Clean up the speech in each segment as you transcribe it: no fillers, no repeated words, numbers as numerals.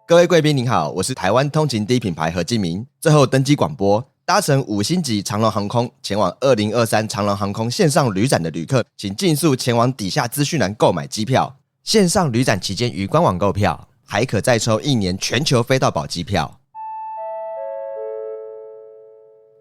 各位贵宾您好，我是台湾通勤第一品牌何敬明。最后登机广播，搭乘5星级长荣航空前往2023长荣航空线上旅展的旅客，请尽速前往底下资讯栏购买机票。线上旅展期间于官网购票，还可再抽1年全球飞到宝机票。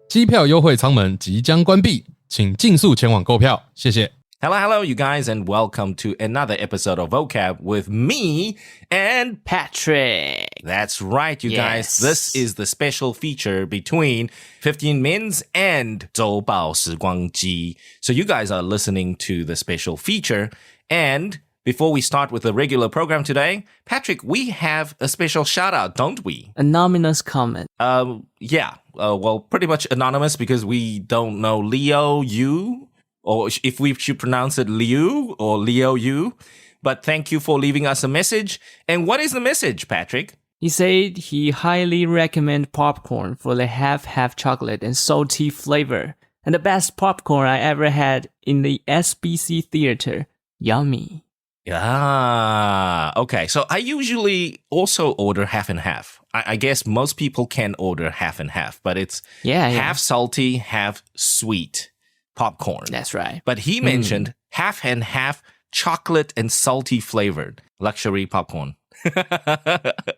机票优惠舱门即将关闭，请尽速前往购票，谢谢。Hello, you guys, and welcome to another episode of Vocab with me and Patrick. That's right, you guys. This is the special feature between 15 Minutes and 周报时光机. So you guys are listening to the special feature. And before we start with the regular program today, Patrick, we have a special shout out, don't we? Anonymous comment. Well, pretty much anonymous because we don't know Leo, you. Or if we should pronounce it Liu or Leo Yu. But thank you for leaving us a message. And what is the message, Patrick? He said he highly recommend popcorn for the half chocolate and salty flavor. And the best popcorn I ever had in the SBC theater. Yummy. Okay. So I usually also order half and half. I guess most people can order half and half, but it's half salty, half sweet. Popcorn. That's right. But he mentioned half and half chocolate and salty flavored luxury popcorn.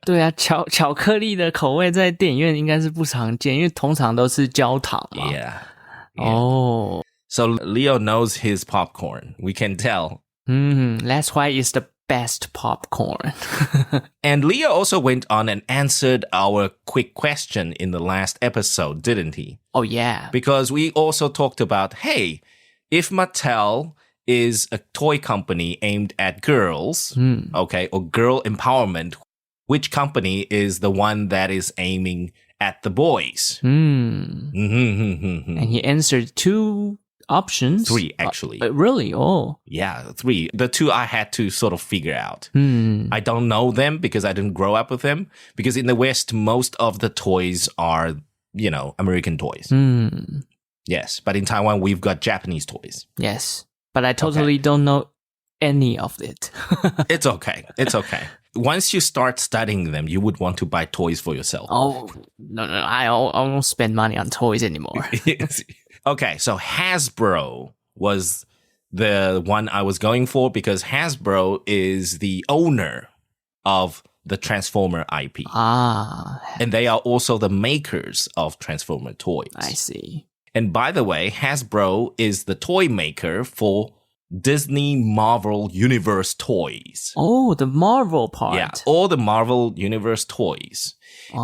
对啊，巧克力的口味在电影院应该是不常见，因为通常都是焦糖嘛。Yeah. Oh. So Leo knows his popcorn. We can tell. That's why it's the best popcorn. And Leo also went on and answered our quick question in the last episode, didn't he? Oh, yeah. Because we also talked about, hey, if Mattel is a toy company aimed at girls, okay, or girl empowerment, which company is the one that is aiming at the boys? And he answered 2 options. 3, actually. Really? Oh. Yeah, 3. The 2 I had to sort of figure out. I don't know them because I didn't grow up with them. Because in the West, most of the toys are, American toys. Yes, but in Taiwan, we've got Japanese toys. Yes, but I totally don't know any of it. It's okay. It's okay. Once you start studying them, you would want to buy toys for yourself. Oh, no, I won't spend money on toys anymore. Okay, so Hasbro was the one I was going for because Hasbro is the owner of the Transformer IP. And they are also the makers of Transformer toys. I see. And by the way, Hasbro is the toy maker for Disney Marvel Universe toys. Oh, the Marvel part. Yeah, all the Marvel Universe toys.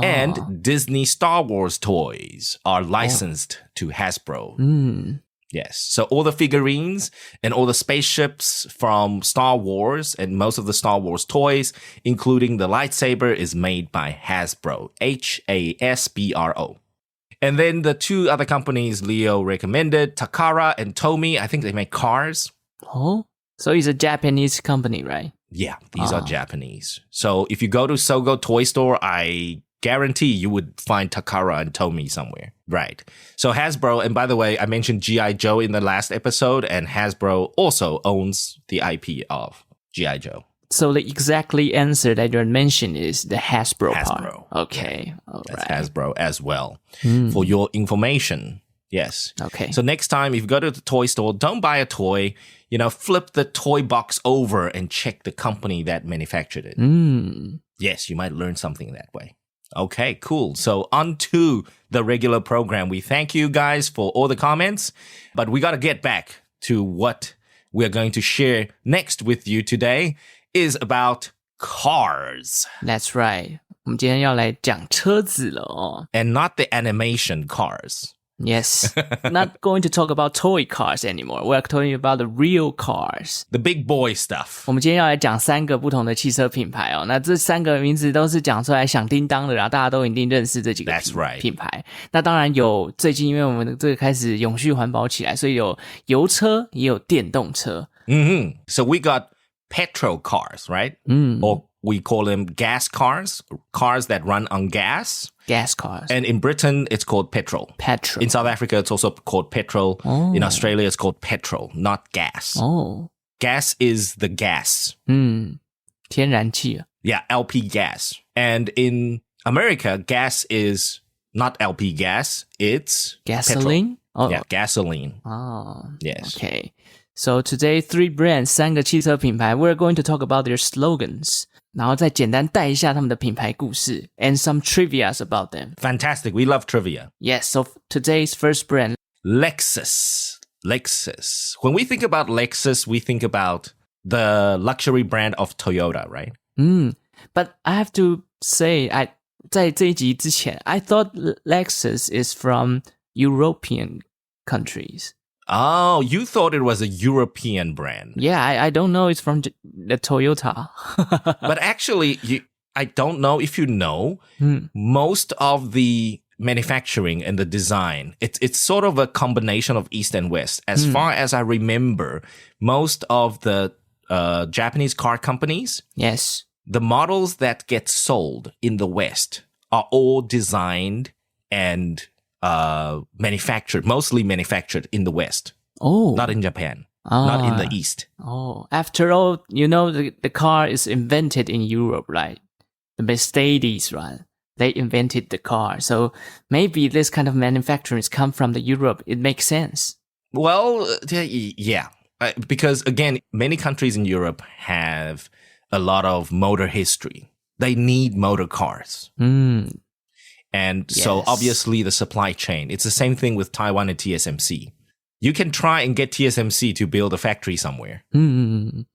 And Disney Star Wars toys are licensed to Hasbro. Yes. So all the figurines and all the spaceships from Star Wars and most of the Star Wars toys, including the lightsaber, is made by Hasbro. Hasbro. And then the 2 other companies Leo recommended, Takara and Tomy, I think they make cars. Oh, so it's a Japanese company, right? Yeah, these are Japanese. So if you go to Sogo Toy Store, I guarantee you would find Takara and Tomy somewhere. Right. So Hasbro, and by the way, I mentioned G.I. Joe in the last episode, and Hasbro also owns the IP of G.I. Joe. So the exactly answer that you mentioned is the Hasbro part. Okay. Yeah. All That's right. Hasbro as well. For your information. Yes. Okay. So next time, if you go to the toy store, don't buy a toy. Flip the toy box over and check the company that manufactured it. Yes, you might learn something that way. Okay, cool. So on to the regular program. We thank you guys for all the comments, but we got to get back to what we're going to share next with you today is about cars. That's right. 我们今天要来讲车子了哦。 And not the animation cars. Yes. Not going to talk about toy cars anymore. We're talking about the real cars. The big boy stuff. 我们今天要来讲3个不同的汽车品牌哦。那这3个名字都是讲出来响叮当的啦，大家都一定认识这几个 That's right. 品牌。那当然有最近因为我们这个开始永续环保起来，所以有油车也有电动车。So we got petrol cars, right? Or we call them gas cars that run on gas. Gas cars. And in Britain, it's called petrol. Petrol. In South Africa, it's also called petrol. In Australia, it's called petrol, not gas. Oh. Gas is the gas. 天然气啊。Yeah, LP gas. And in America, gas is not LP gas, it's Gasoline? petrol. Yeah, gasoline. Oh, Yes. Okay. So today, 3 brands, 3个汽车品牌, we're going to talk about their slogans. 然后再简单带一下他们的品牌故事 and some trivias about them. Fantastic. We love trivia. Yes, so today's first brand, Lexus. When we think about Lexus, we think about the luxury brand of Toyota, right? But I have to say, 在这一集之前, I thought Lexus is from European countries. Oh, you thought it was a European brand. Yeah, I don't know it's from the Toyota. But actually, I don't know if you know, most of the manufacturing and the design, it's sort of a combination of East and West. As far as I remember, most of the Japanese car companies, Yes. the models that get sold in the West are all designed and mostly manufactured in the West, not in Japan, not in the East. Oh, after all, you know, the car is invented in Europe, right? The Mercedes, right? They invented the car. So maybe this kind of manufacturing come from the Europe. It makes sense. Well, yeah. Because again, many countries in Europe have a lot of motor history. They need motor cars. And so obviously the supply chain, it's the same thing with Taiwan and TSMC. You can try and get TSMC to build a factory somewhere,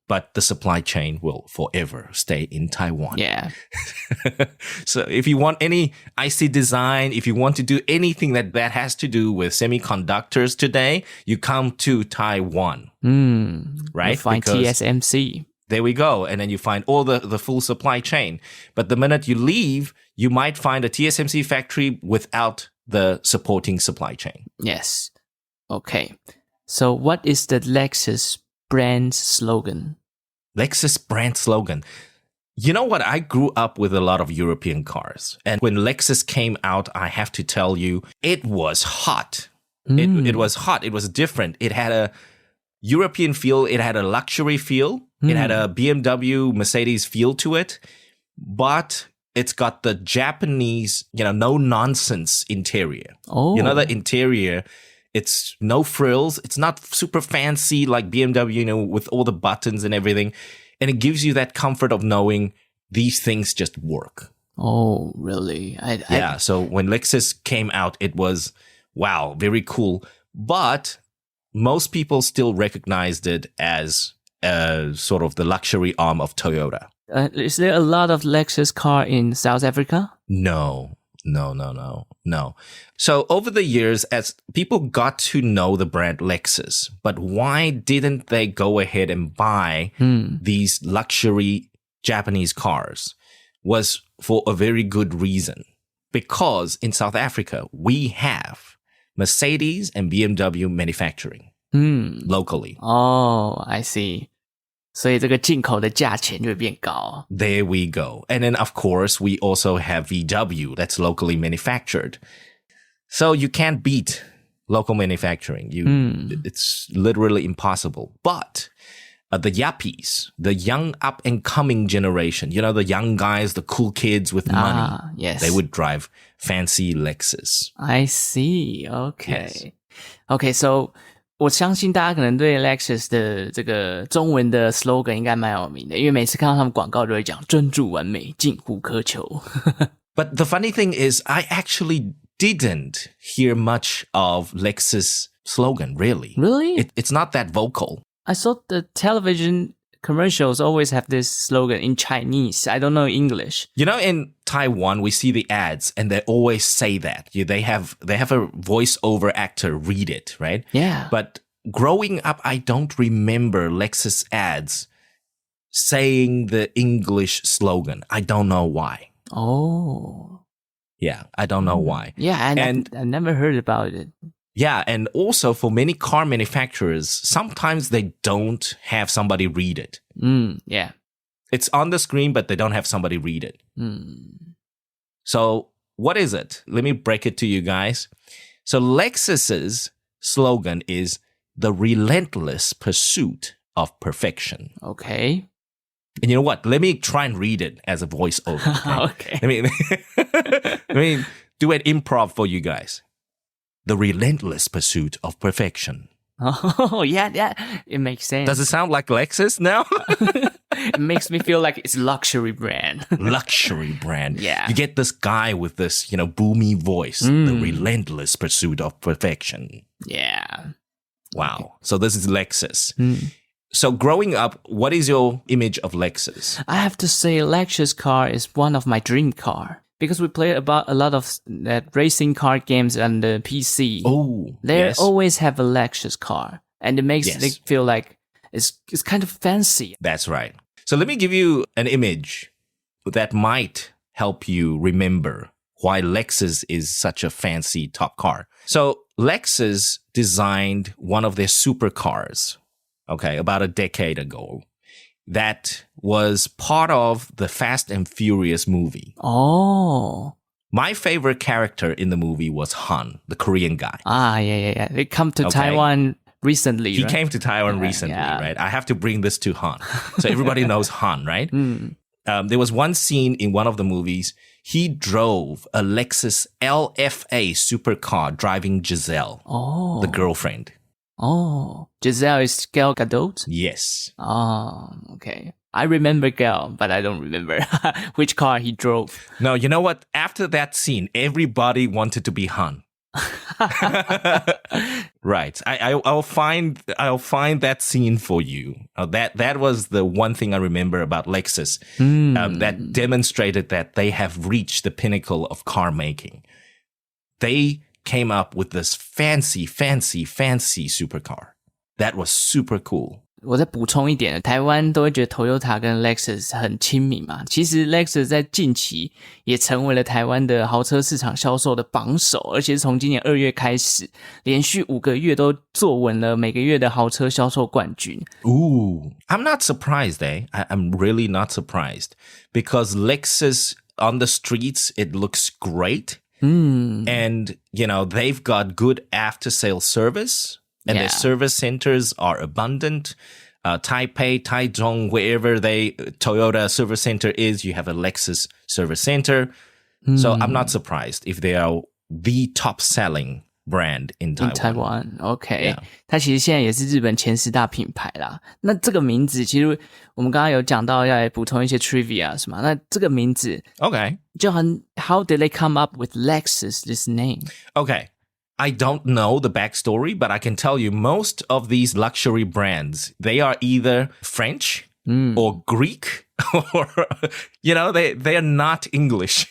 but the supply chain will forever stay in Taiwan. Yeah. So if you want any IC design, if you want to do anything that has to do with semiconductors today, you come to Taiwan, right? You find TSMC. There we go. And then you find all the full supply chain. But the minute you leave, you might find a TSMC factory without the supporting supply chain. Yes. Okay. So what is the Lexus brand slogan? Lexus brand slogan. You know what? I grew up with a lot of European cars. And when Lexus came out, I have to tell you, it was hot. It was hot. It was different. It had a European feel. It had a luxury feel. It had a BMW, Mercedes feel to it. But it's got the Japanese, no nonsense interior. Oh. You know, the interior, it's no frills. It's not super fancy like BMW, with all the buttons and everything. And it gives you that comfort of knowing these things just work. Oh, really? So when Lexus came out, it was, wow, very cool. But most people still recognized it as sort of the luxury arm of Toyota. Is there a lot of Lexus car in South Africa? No. So over the years, as people got to know the brand Lexus, but why didn't they go ahead and buy these luxury Japanese cars was for a very good reason. Because in South Africa, we have Mercedes and BMW manufacturing locally. Oh, I see. 所以这个进口的价钱就会变高。 There we go. And then, of course, we also have VW that's locally manufactured. So you can't beat local manufacturing. It's literally impossible. But the yuppies, the young up-and-coming generation, the young guys, the cool kids with money, yes. they would drive fancy Lexus. I see. Okay. Yes. Okay, so 我相信大家可能对 Lexus 的这个中文的 slogan 应该蛮有名的，因为每次看到他们广告都会讲专注完美，近乎苛求。But the funny thing is, I actually didn't hear much of Lexus slogan, really. Really? It's not that vocal. I saw the television commercials always have this slogan in Chinese. I don't know English. In Taiwan, we see the ads and they always say that. They have a voiceover actor read it, right? Yeah. But growing up, I don't remember Lexus ads saying the English slogan. I don't know why. Oh. Yeah, I don't know why. Yeah, and I never heard about it. Yeah, and also for many car manufacturers, sometimes they don't have somebody read it. Yeah. It's on the screen, but they don't have somebody read it. So what is it? Let me break it to you guys. So Lexus's slogan is the relentless pursuit of perfection. Okay. And you know what? Let me try and read it as a voiceover. Okay. Let me do an improv for you guys. The relentless pursuit of perfection. Oh, yeah. It makes sense. Does it sound like Lexus now? It makes me feel like it's luxury brand. Luxury brand. Yeah. You get this guy with this, boomy voice. The relentless pursuit of perfection. Yeah. Wow. So this is Lexus. So growing up, what is your image of Lexus? I have to say Lexus car is one of my dream car. Because we play about a lot of racing car games on the PC. Oh, They always have a Lexus car. And it makes it feel like it's kind of fancy. That's right. So let me give you an image that might help you remember why Lexus is such a fancy top car. So Lexus designed one of their supercars, about a decade ago. That was part of the Fast and Furious movie. Oh. My favorite character in the movie was Han, the Korean guy. Yeah. They come to Taiwan recently, He right? came to Taiwan recently, right? I have to bring this to Han. So everybody knows Han, right? There was one scene in one of the movies. He drove a Lexus LFA supercar driving Giselle, the girlfriend. Oh, Giselle is Gal Gadot? Yes. Oh, okay. I remember Gal, but I don't remember which car he drove. No, you know what? After that scene, everybody wanted to be Han. Right. I'll find that scene for you. That was the one thing I remember about Lexus that demonstrated that they have reached the pinnacle of car making. They came up with this fancy supercar. That was super cool. 我再补充一点，台湾都会觉得 Toyota 跟 Lexus 很亲民嘛，其实 Lexus 在近期也成为了台湾的豪车市场销售的榜首，而且是从今年2月开始，连续5个月都坐稳了每个月的豪车销售冠军。Ooh, I'm not surprised, I'm really not surprised because Lexus on the streets, it looks great. And, they've got good after-sale service. And their service centers are abundant. Taipei, Taichung, wherever Toyota service center is, you have a Lexus service center. So I'm not surprised if they are the top-selling brand in Taiwan. In Taiwan, OK. Yeah. 它其实现在也是日本前10大品牌啦。那这个名字，其实我们刚刚有讲到要来补充一些 trivia 是吗？那这个名字 Okay. 就很 How did they come up with Lexus, this name? Okay. I don't know the backstory, but I can tell you most of these luxury brands, they are either French or Greek or, they are not English.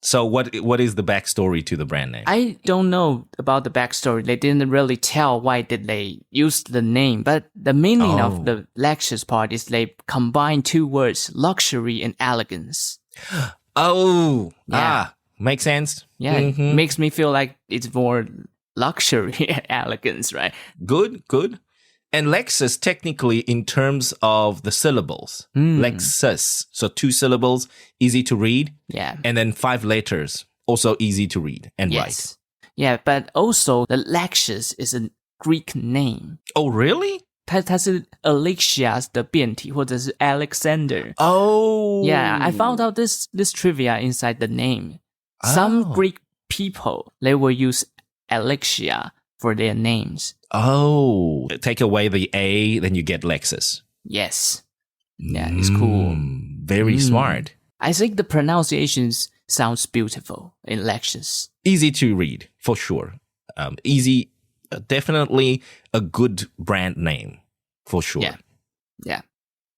So what is the backstory to the brand name? I don't know about the backstory. They didn't really tell why did they use the name, but the meaning of the Lexus part is they combine two words, luxury and elegance. Oh, Yeah. Makes sense. Yeah, it makes me feel like it's more luxury and elegance, right? Good. And Lexus, technically, in terms of the syllables, Lexus. So 2 syllables, easy to read. Yeah. And then 5 letters, also easy to read and write. Yes. Yeah, but also the Lexus is a Greek name. Oh, really? 它是 Alexia's 的变体，或者是 Alexander. Oh. Yeah, I found out this trivia inside the name. Some Greek people, they will use Alexia for their names. Oh. Take away the A, then you get Lexus. Yes. Yeah, it's cool. Very smart. I think the pronunciations sounds beautiful in Lexus. Easy to read, for sure. Easy, definitely a good brand name, for sure. Yeah.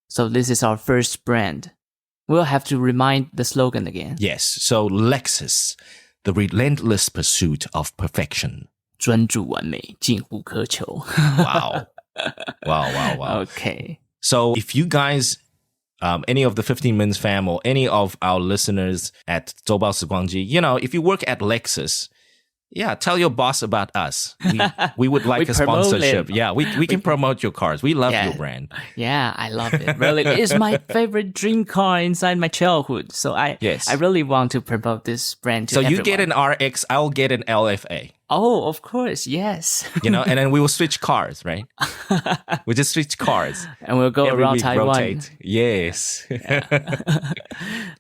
So this is our first brand. We'll have to remind the slogan again. Yes, so Lexus, the relentless pursuit of perfection. 专注完美，近乎苛求。 Wow. Wow. Okay. So if you guys, any of the 15 Minutes fam or any of our listeners at 周报时光机, if you work at Lexus, yeah, tell your boss about us. We would like a sponsorship. It. Yeah, we can promote your cars. We love your brand. Yeah, I love it. Really, it's my favorite dream car inside my childhood. So I really want to promote this brand to everyone. So you get an RX, I'll get an LFA. Oh, of course, yes. And then we will switch cars, right? We just switch cars. And we'll go Every around week, Taiwan. rotate. Yes.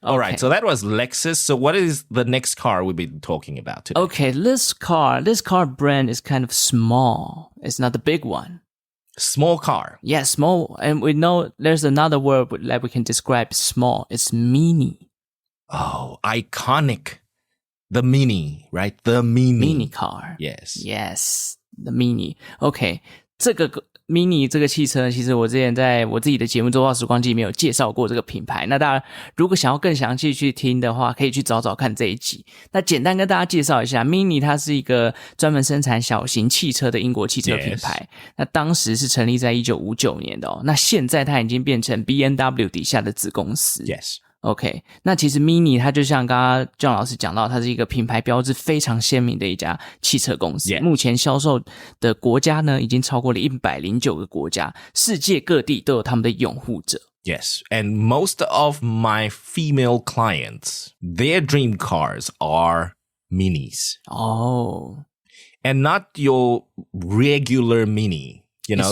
All right, so that was Lexus. So what is the next car we'll be talking about today? Okay, this car brand is kind of small. It's not the big one. Small car. Yeah, small. And we know there's another word that we can describe small. It's mini. Oh, iconic. The Mini, right? The Mini. Mini car. Yes. The Mini. Okay, 这个 Mini 这个汽车，其实我之前在我自己的节目《周报时光机》里面有介绍过这个品牌。那大家如果想要更详细去听的话，可以去找找看这一集。那简单跟大家介绍一下 ，Mini 它是一个专门生产小型汽车的英国汽车品牌。那当时是成立在1959年的哦。那现在它已经变成 BMW 底下的子公司。Yes.OK， 那其实 Mini 它就像刚刚 John 老师讲到，它是一个品牌标志非常鲜明的一家汽车公司。目前销售的国家呢，已经超过了109个国家，世界各地都有他们的拥护者。Yes, and most of my female clients, their dream cars are Minis. Oh. And not your regular Mini,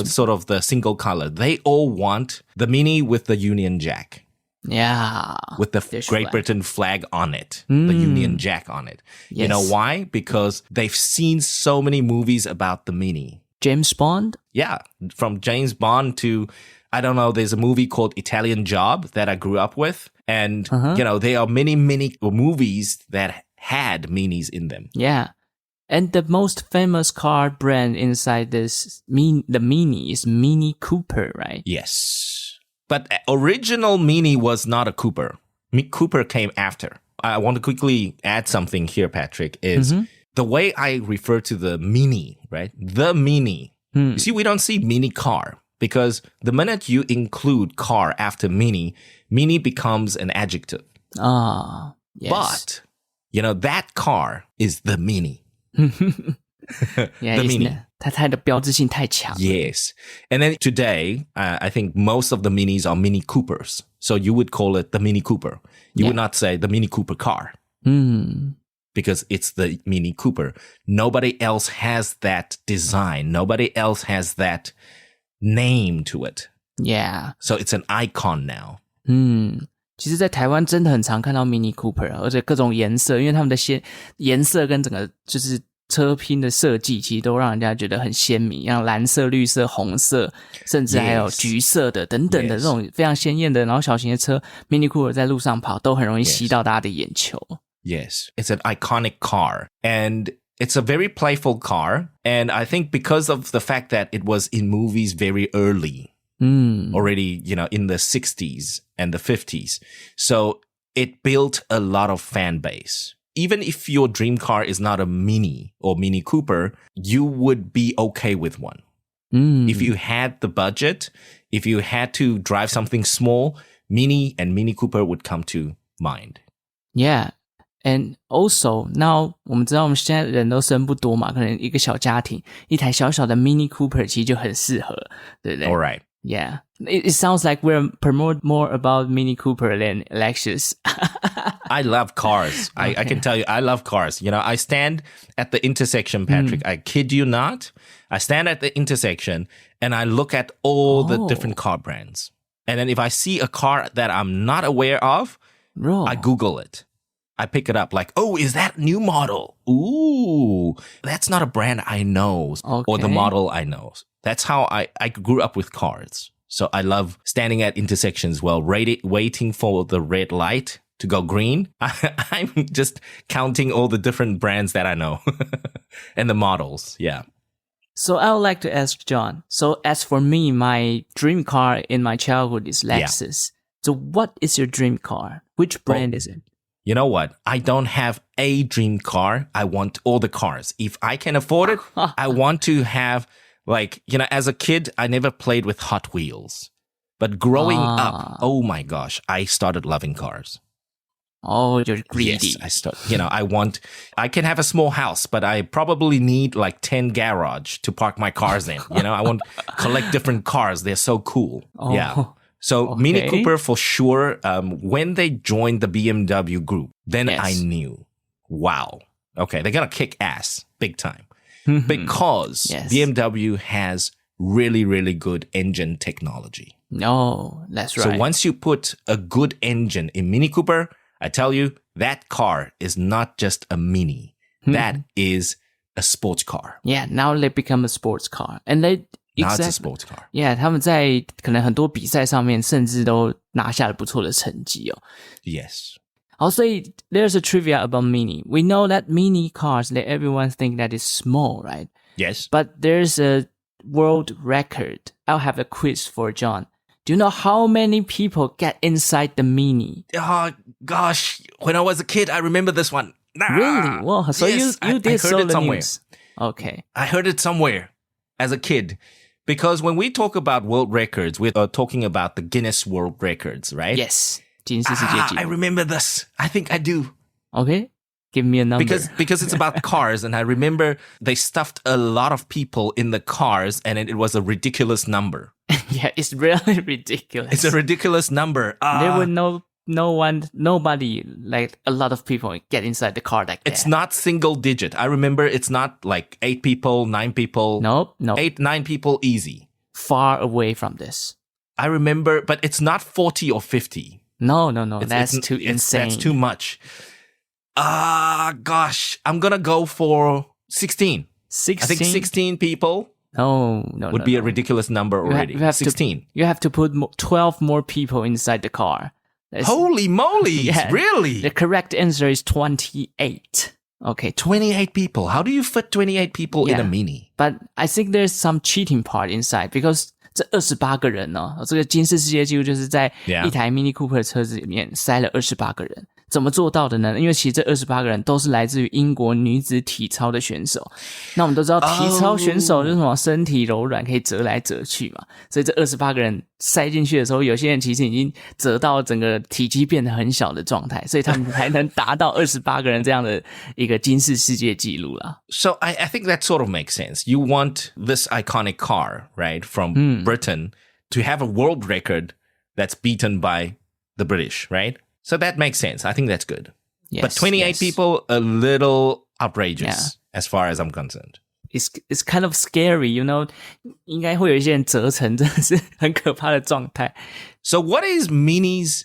sort of the single color. They all want the Mini with the Union Jack.Yeah. With the Great Britain flag on it. The Union Jack on it. Yes. You know why? Because they've seen so many movies about the Mini. James Bond? Yeah. From James Bond to, I don't know, there's a movie called Italian Job that I grew up with. And, there are many movies that had Minis in them. Yeah. And the most famous car brand inside this, the Mini is Mini Cooper, right? Yes.But original Mini was not a Cooper. Cooper came after. I want to quickly add something here, Patrick, is the way I refer to the Mini, right? The Mini. You see, we don't see Mini car because the minute you include car after Mini becomes an adjective. Ah, yes. But, that car is the Mini. Yeah, the Mini. 它的标志性太强。Yes. And then today, I think most of the Minis are Mini Coopers. So you would call it the Mini Cooper. You would not say the Mini Cooper car. Because it's the Mini Cooper. Nobody else has that design. Nobody else has that name to it. Yeah. So it's an icon now. 其实在台湾真的很常看到 Mini Cooper， 而且各种颜色，因为他们的颜色跟整个就是车拼的设计其实都让人家觉得很鲜明，像蓝色、绿色、红色，甚至还有橘色的等等的这种非常鲜艳的，然后小型的车 Mini Cooper 在路上跑都很容易吸到大家的眼球。Yes, it's an iconic car and it's a very playful car and I think because of the fact that it was in movies very early, already, in the 60s and the 50s. So it built a lot of fan base.Even if your dream car is not a Mini or Mini Cooper, you would be okay with one. If you had the budget, if you had to drive something small, Mini and Mini Cooper would come to mind. Yeah. And also, now 我们知道我们现在人都生不多嘛，可能一个小家庭，一台小小的 Mini Cooper 其实就很适合，对不对？ All right. Yeah. It sounds like we're promote more about Mini Cooper than Lexus. I love cars. Okay. I can tell you, I love cars. I stand at the intersection, Patrick. I kid you not. I stand at the intersection and I look at all the different car brands. And then if I see a car that I'm not aware of, I Google it. I pick it up like, oh, is that new model? Ooh, that's not a brand I know or the model I know. That's how I grew up with cars. So I love standing at intersections while waiting for the red light to go green. I'm just counting all the different brands that I know and the models. Yeah. So I would like to ask John. So as for me, my dream car in my childhood is Lexus. So what is your dream car? Which brand is it? You know what? I don't have a dream car. I want all the cars. If I can afford it, I want to have as a kid, I never played with Hot Wheels. But growing up, oh my gosh, I started loving cars. Oh, you're greedy. Yes, I can have a small house, but I probably need 10 garage to park my cars in. I want to collect different cars. They're so cool. Oh. Yeah. So Mini Cooper for sure. When they joined the BMW group, then I knew, wow, okay, they're going to kick ass big time. because Yes. BMW has really, really good engine technology. No, that's right. So once you put a good engine in Mini Cooper, I tell you, that car is not just a Mini. That is a sports car. Yeah, now they become a sports car. And they Now it's a sports car. Yeah, 他们在可能很多比赛上面甚至都拿下了不错的成绩哦。Yes. 好，所以 there's a trivia about Mini. We know that Mini cars, that everyone think that is small, right? Yes. But there's a world record. I'll have a quiz for John. Do you know how many people get inside the Mini? Oh, gosh. When I was a kid, I remember this one. Really? Well, so yes, you I did heard saw it the somewhere. news. Okay. I heard it somewhere as a kid. Because when we talk about world records, we're talking about the Guinness World Records, right? Yes. 吉尼斯世界纪 I 录 remember this. I think I do. Okay. Give me a number. Because it's about cars, and I remember they stuffed a lot of people in the cars, and it was a ridiculous number. Yeah, it's really ridiculous. It's a ridiculous number. There were nobody, like a lot of people get inside the car like that. It's not single digit. I remember it's not like 8 people, 9 people. Nope. 8, 9 people easy. Far away from this. I remember, but it's not 40 or 50. No. That's too insane. That's too much. Gosh. I'm going to go for 16. 16? I think 16 people No. would be a ridiculous number already. You have 16. You have to put 12 more people inside the car. Holy moly. Yeah. Really? The correct answer is 28. Okay. 28 people. How do you fit 28 people in a Yeah. Mini? But I think there's some cheating part inside because 这28个人呢，这个金氏世界纪录就是在 Yeah. 一台 Mini Cooper 的车子里面塞了28个人。怎么做到的呢？因为其实这28个人都是来自于英国女子体操的选手。那我们都知道体操选手就是什么身体柔软，可以折来折去嘛。所以这28个人塞进去的时候，有些人其实已经折到整个体积变得很小的状态，所以他们才能达到28个人这样的一个金氏世界纪录啦。So I think that sort of makes sense. You want this iconic car, right, from Britain to have a world record that's beaten by the British, right? So that makes sense. I think that's good. Yes, But 28 yes. people, a little outrageous Yeah. as far as I'm concerned. It's kind of scary, you know. 应该会有一些人折成，真的是很可怕的状态。So what is Mini's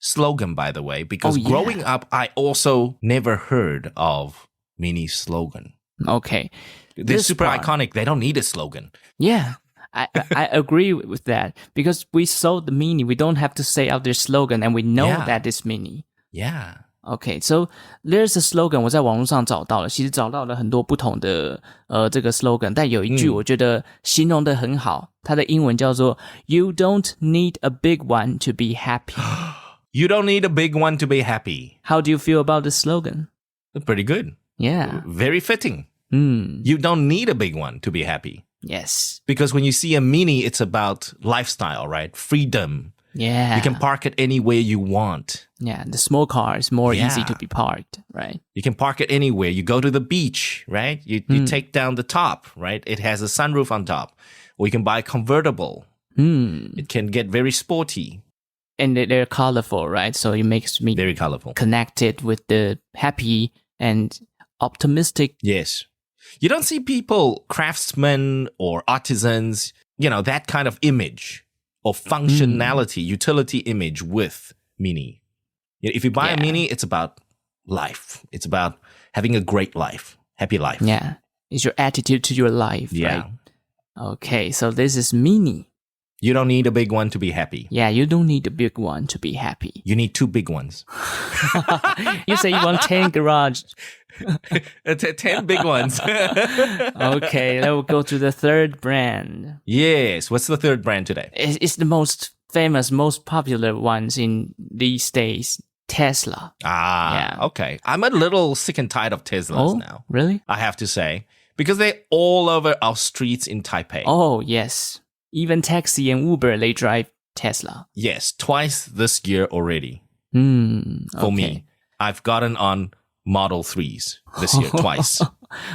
slogan, by the way? Because yeah. growing up, I also never heard of Mini's slogan. Okay. They're This super part- iconic. They don't need a slogan. Yeah, I agree with that because we sold the Mini. We don't have to say out their slogan, and we know Yeah. that it's Mini. Yeah. Okay, so there's a slogan. 我在网络上找到了，其实找到了很多不同的这个 slogan， 但有一句我觉得形容得很好，它的英文叫做 "You don't need a big one to be happy." You don't need a big one to be happy. How do you feel about the slogan? Pretty good. Yeah. Very fitting. You don't need a big one to be happy. Yes. Because when you see a Mini, it's about lifestyle, right? Freedom. Yeah. You can park it anywhere you want. Yeah, the small car is more easy Yeah. to be parked, right? You can park it anywhere. You go to the beach, right? You take down the top, right? It has a sunroof on top. Or you can buy a convertible. It can get very sporty, And they're colorful, right? So it makes me very colorful. connected with the happy and optimistic. Yes. You don't see people, craftsmen or artisans, you know, that kind of image or functionality, utility image with Mini. If you buy a Yeah. Mini, it's about life. It's about having a great life, happy life. Yeah, it's your attitude to your life, Yeah. right? Okay, so this is Mini. You don't need a big one to be happy. Yeah, you don't need a big one to be happy. You need 2 big ones. You say you want 10 garage. 10 big ones. Okay, then we'll go to the third brand. Yes. What's the third brand today? It's the most famous, most popular ones in these days. Tesla. Yeah. Okay. I'm a little sick and tired of Teslas now. Really? I have to say. Because they're all over our streets in Taipei. Oh, yes. Even taxi and Uber, they drive Tesla. Yes, twice this year already. For For me. I've gotten on Model 3s this year twice.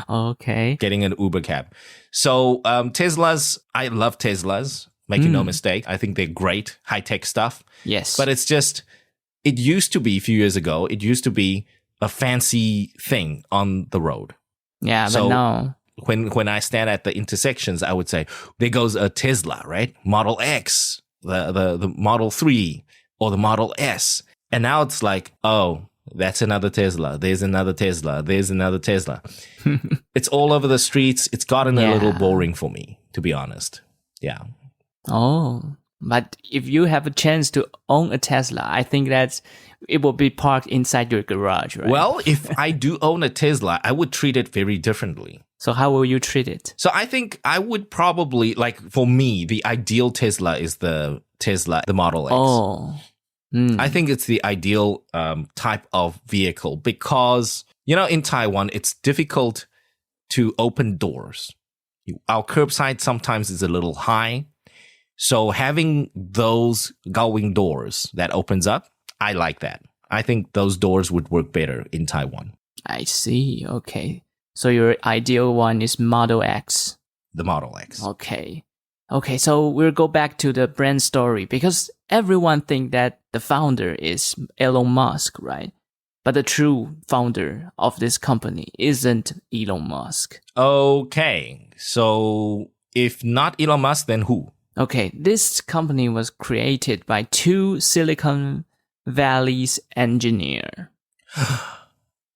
Okay. Getting an Uber cab. So Teslas, I love Teslas. Making no mistake. I think they're great. High-tech stuff. Yes. But it's just, it used to be a few years ago, it used to be a fancy thing on the road. yeah, so- but now when I stand at the intersections, I would say, there goes a Tesla, right? Model X, the Model 3 or the Model S. And now it's like, oh, that's another Tesla. There's another Tesla. There's another Tesla. It's all over the streets. It's gotten a little boring for me, to be honest. Yeah. Oh, but if you have a chance to own a Tesla, I think that it will be parked inside your garage, right? Well, if I do own a Tesla, I would treat it very differently. So how will you treat it? So I think I would probably, like, for me, the ideal Tesla is the Tesla, the Model X. Oh. I think it's the ideal type of vehicle because, in Taiwan, it's difficult to open doors. Our curbside sometimes is a little high. So having those going doors that opens up, I like that. I think those doors would work better in Taiwan. I see. Okay. So your ideal one is Model X. The Model X. Okay. Okay, so we'll go back to the brand story because everyone think that the founder is Elon Musk, right? But the true founder of this company isn't Elon Musk. Okay, so if not Elon Musk, then who? Okay, this company was created by two Silicon Valley's engineers.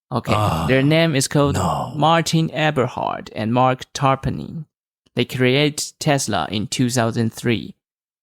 Okay, their name is called Martin Eberhard and Mark Tarpenning. They created Tesla in 2003.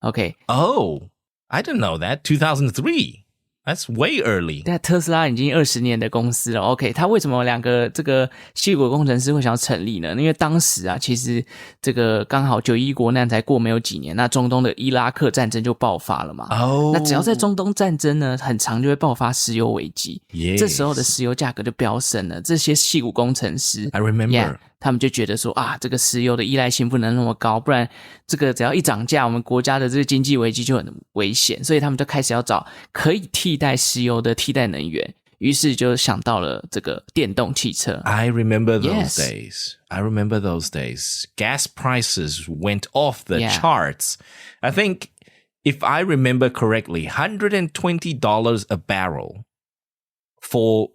Okay. Oh, I didn't know that. 2003. That's way early. 但特斯拉已经20年的公司了。OK， 他为什么两个这个矽谷工程师会想要成立呢？因为当时啊，其实这个刚好9·11国难才过没有几年，那中东的伊拉克战争就爆发了嘛。哦，那只要在中东战争呢，很常就会爆发石油危机。Yes. 这时候的石油价格就飙升了。这些矽谷工程师 I remember. 他们就觉得说啊，这个石油的依赖性不能那么高，不然这个只要一涨价，我们国家的这个经济危机就很危险，所以他们就开始要找可以替代石油的替代能源，于是就想到了这个电动汽车。I remember those days. I remember those days. Gas prices went off the charts. I think, if I remember correctly, $120 a barrel for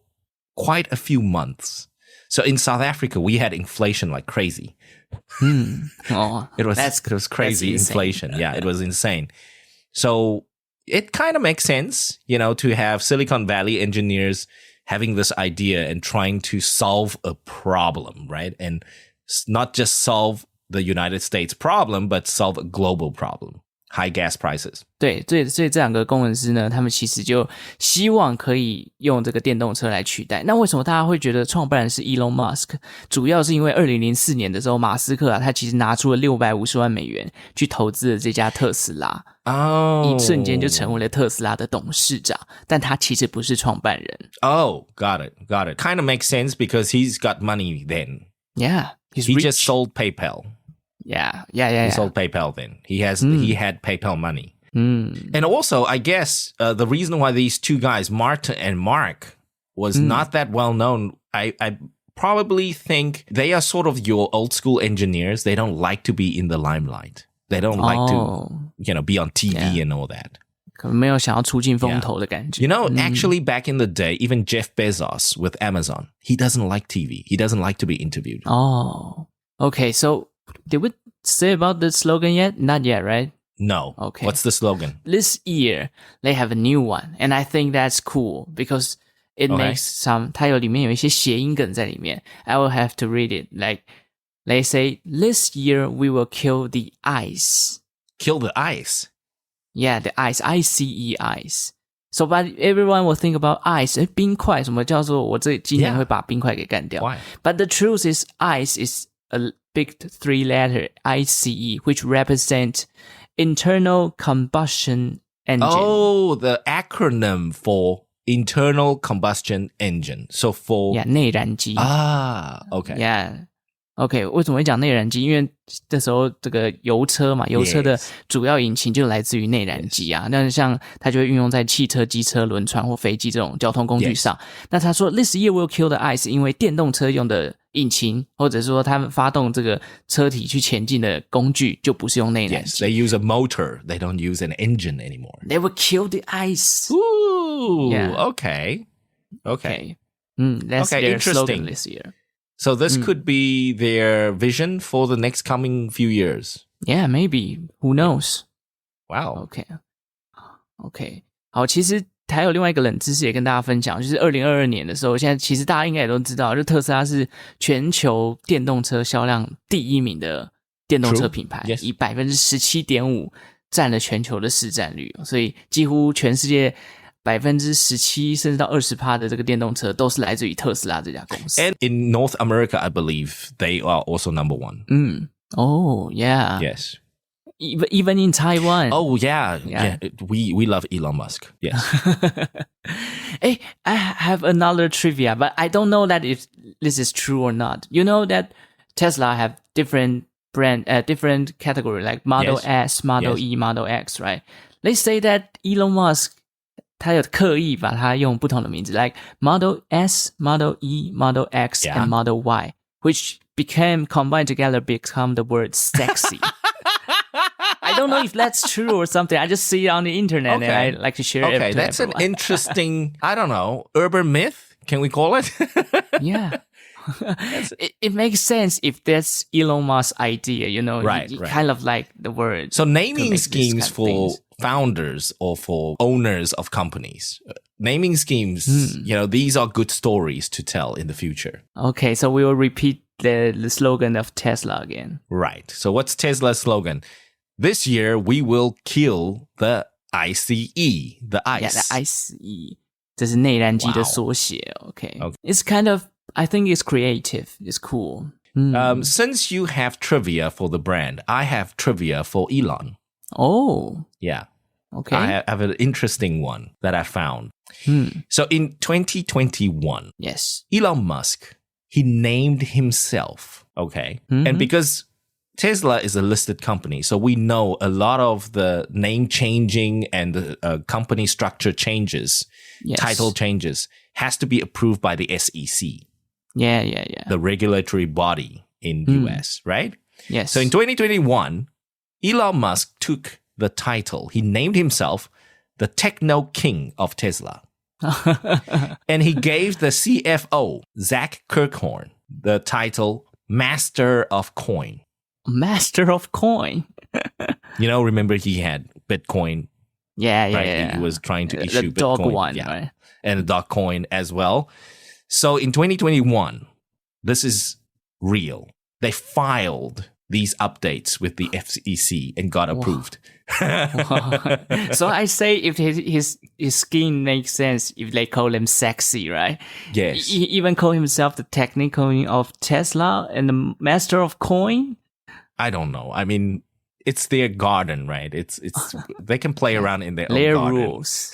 quite a few months. So in South Africa, we had inflation like crazy. Oh, it was crazy inflation. Yeah, it was insane. So it kind of makes sense, to have Silicon Valley engineers having this idea and trying to solve a problem, right? And not just solve the United States problem, but solve a global problem. High gas prices. 对，所以这两个工程师呢，他们其实就希望可以用这个电动车来取代。那为什么大家会觉得创办人是 Elon Musk？ 主要是因为2004年的时候，马斯克啊，他其实拿出了$650万去投资了这家特斯拉，一瞬间就成为了特斯拉的董事长，但他其实不是创办人。Oh, got it. Kind of makes sense because he's got money then. Yeah, he just sold PayPal. Yeah. He sold PayPal then. He had PayPal money. And also, I guess the reason why these two guys, Martin and Mark, was not that well known, I probably think they are sort of your old school engineers. They don't like to be in the limelight. They don't like to, be on TV and all that. 可能没有想要出尽风头的感觉。Actually, back in the day, even Jeff Bezos with Amazon, he doesn't like TV. He doesn't like to be interviewed. Oh, okay. So did we say about the slogan yet? Not yet, right? No. Okay. What's the slogan? This year, they have a new one. And I think that's cool because it makes some, 它里面有一些谐音梗在里面。I will have to read it. Like, they say, this year we will kill the ice. Kill the ice? Yeah, the ice. I-C-E, ice. So, but everyone will think about ice. 冰块，什么叫做我这今年会把冰块给干掉。Why? But the truth is, ice is a big 3-letter ICE, which represent internal combustion engine. Oh, the acronym for internal combustion engine. So for 内燃机。okay. Yeah.OK， 为什么会讲内燃机？因为这时候这个油车嘛，油车的主要引擎就来自于内燃机啊。那像它就会运用在汽车、机车、轮船或飞机这种交通工具上。那他说 ，This year will kill the ice， 因为电动车用的引擎，或者说他们发动这个车体去前进的工具，就不是用内燃机。They use a motor. They don't use an engine anymore. They will kill the ice. Ooh, okay. That's their slogan this year. So this could be their vision for the next coming few years. Yeah, maybe. Who knows? Wow. OK. 好，其实还有另外一个冷知识也跟大家分享，就是2022年的时候，现在其实大家应该也都知道，就特斯拉是全球电动车销量第一名的电动车品牌， Yes. 以 17.5% 占了全球的市占率，所以几乎全世界17%甚至到20%的这个电动车都是来自于特斯拉这家公司。 And in North America, I believe they are also number one. Oh, yeah. Yes. Even in Taiwan. Oh, yeah. We love Elon Musk. Yes. Hey, I have another trivia, but I don't know that if this is true or not. You know that Tesla have different different category like Model S, Model E, Model X, right? They say that Elon Musk 他有刻意把它用不同的名字 like Model S, Model E, Model X, and Model Y, which became combined together become the word sexy. I don't know if that's true or something. I just see it on the internet and I like to share it to That's everyone. an interesting, I don't know, urban myth, can we call it? Yeah. It makes sense if that's Elon Musk's idea, you know, Right. kind of like the word. So naming schemes kind of for things. founders or for owners of companies, naming schemes, you know, these are good stories to tell in the future. Okay, so we will repeat the slogan of Tesla again. Right. So what's Tesla's slogan? This year, we will kill the ICE, the ICE. Yeah, the ICE. 这是内燃机的缩写 Okay. It's kind of, I think it's creative. It's cool. Since you have trivia for the brand, I have trivia for Elon. Oh. Yeah. Okay. I have an interesting one that I found. So in 2021, Yes. Elon Musk, he named himself. Okay. And because Tesla is a listed company, so we know a lot of the name changing and the company structure changes, Yes. title changes, has to be approved by the SEC, Yeah. the regulatory body in US, right? Yes. So in 2021, Elon Musk took the title. He named himself the Techno King of Tesla. And he gave the CFO, Zach Kirkhorn, the title Master of Coin. Master of Coin. You know, remember he had Bitcoin, Yeah. right? He was trying to issue the dog Bitcoin. one, Yeah. right? And the dog coin as well. So in 2021, this is real. They filed these updates with the SEC and got approved. So I say if his scheme makes sense if they call him sexy, right? Yes. He even call himself the technical king of Tesla and the master of coin. I don't know. I mean, it's their garden, right? It's they can play around in their Their own garden. rules.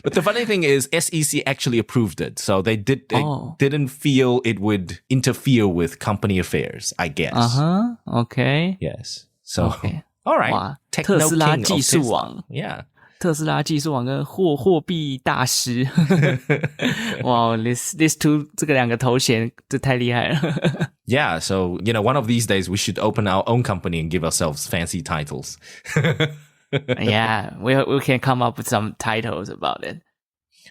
But the funny thing is, SEC actually approved it, so they didn't feel it would interfere with company affairs, I guess. Okay. Yes. So, Okay. all right. 哇， Techno 特斯拉 king of 技术 Tesla. 王， Yeah. 特斯拉技术网跟货币大师，哇 ，this two 这个两个头衔，这太厉害了。Yeah. So, you know, one of these days we should open our own company and give ourselves fancy titles. Yeah, we can come up with some titles about it.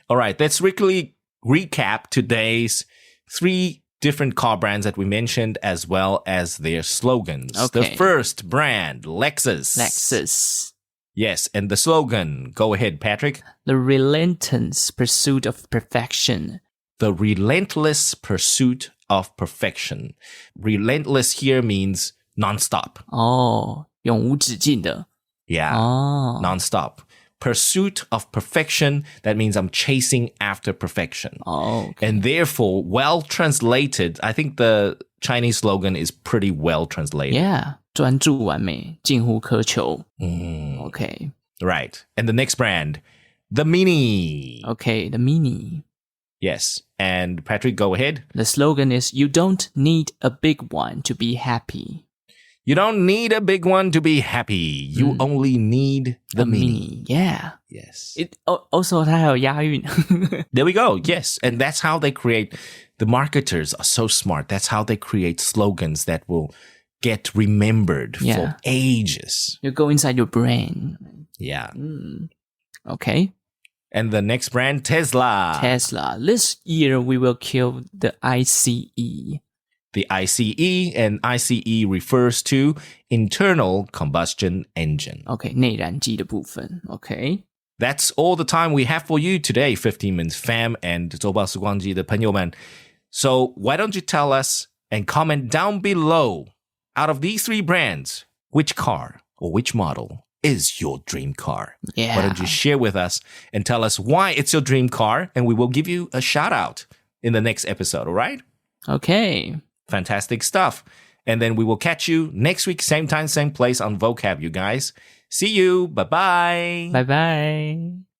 All right. Let's quickly recap today's 3 different car brands that we mentioned, as well as their slogans. Okay. The first brand, Lexus. Lexus. Yes, and the slogan, go ahead, Patrick. The relentless pursuit of perfection. The relentless pursuit of perfection. Relentless here means nonstop. 哦，永无止境的。 Yeah, 哦 nonstop. Pursuit of perfection, that means I'm chasing after perfection. 哦 ，OK And therefore, well translated, I think the Chinese slogan is pretty well translated. Yeah，专注完美，近乎苛求。OK Right. And the next brand, the Mini. OK，the Mini. Yes. And Patrick, go ahead. The slogan is "You don't need a big one to be happy." You don't need a big one to be happy. You only need the A Mini. Yeah. Yes. It also 它还有押韵。 There we go. Yes. And that's how they create, the marketers are so smart. That's how they create slogans that will get remembered Yeah. for ages. You go inside your brain. Yeah. Okay. And the next brand, Tesla. Tesla. This year we will kill the ICE. The ICE, and ICE refers to internal combustion engine. OK, 内燃机的部分。OK. That's all the time we have for you today, 15 Minutes Fam and 周报时光机的朋友们. So why don't you tell us and comment down below, out of these 3 brands, which car or which model is your dream car? Yeah. Why don't you share with us and tell us why it's your dream car, and we will give you a shout out in the next episode, all right? Okay. Fantastic stuff. And then we will catch you next week, same time, same place on Vocab, you guys. See you. Bye-bye. Bye-bye.